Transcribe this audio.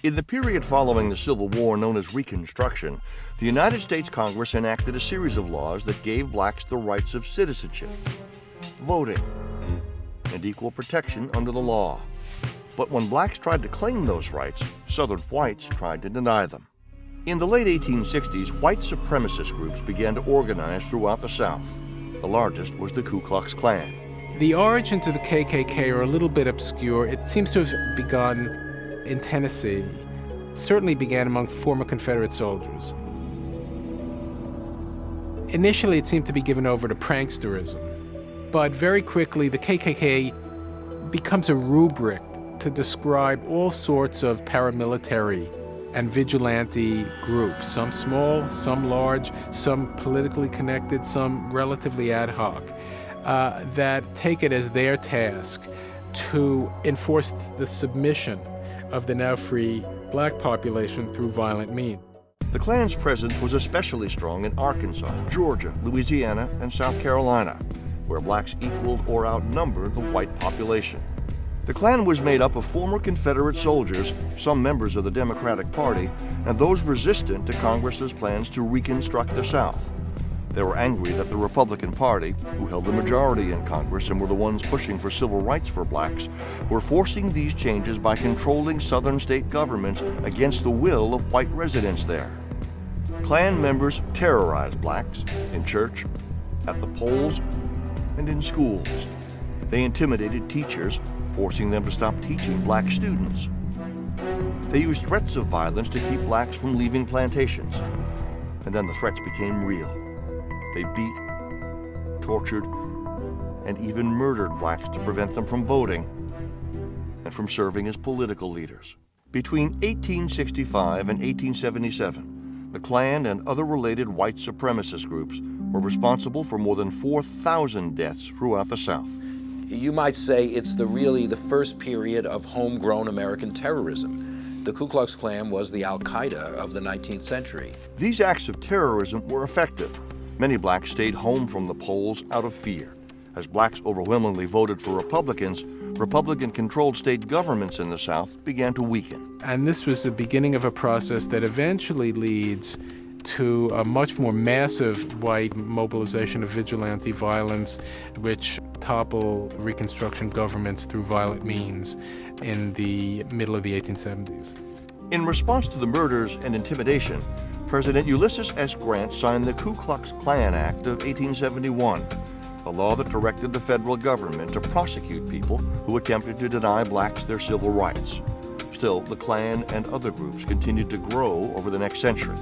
In the period following the Civil War known as Reconstruction, the United States Congress enacted a series of laws that gave blacks the rights of citizenship, voting, and equal protection under the law. But when blacks tried to claim those rights, Southern whites tried to deny them. In the late 1860s, white supremacist groups began to organize throughout the South. The largest was the Ku Klux Klan. The origins of the KkK are a little bit obscure. It seems to have begun in Tennessee. It certainly began among former Confederate soldiers. Initially, it seemed to be given over to pranksterism, but very quickly, the KkK becomes a rubric to describe all sorts of paramilitary and vigilante groups, some small, some large, some politically connected, some relatively ad hoc, that take it as their task to enforce the submission of the now free black population through violent means. The Klan's presence was especially strong in Arkansas, Georgia, Louisiana, and South Carolina, where blacks equaled or outnumbered the white population. The Klan was made up of former Confederate soldiers, some members of the Democratic Party, and those resistant to Congress's plans to reconstruct the South. They were angry that the Republican Party, who held the majority in Congress and were the ones pushing for civil rights for blacks, were forcing these changes by controlling Southern state governments against the will of white residents there. Klan members terrorized blacks in church, at the polls, and in schools. They intimidated teachers, forcing them to stop teaching black students. They used threats of violence to keep blacks from leaving plantations. And then the threats became real. They beat, tortured, and even murdered blacks to prevent them from voting and from serving as political leaders. Between 1865 and 1877, the Klan and other related white supremacist groups were responsible for more than 4,000 deaths throughout the South. You might say it's really the first period of homegrown American terrorism. The Ku Klux Klan was the Al-Qaeda of the 19th century. These acts of terrorism were effective. Many blacks stayed home from the polls out of fear. As blacks overwhelmingly voted for Republicans, Republican-controlled state governments in the South began to weaken. And this was the beginning of a process that eventually leads to a much more massive white mobilization of vigilante violence, which topple Reconstruction governments through violent means in the middle of the 1870s. In response to the murders and intimidation, President Ulysses S. Grant signed the Ku Klux Klan Act of 1871, a law that directed the federal government to prosecute people who attempted to deny blacks their civil rights. Still, the Klan and other groups continued to grow over the next century.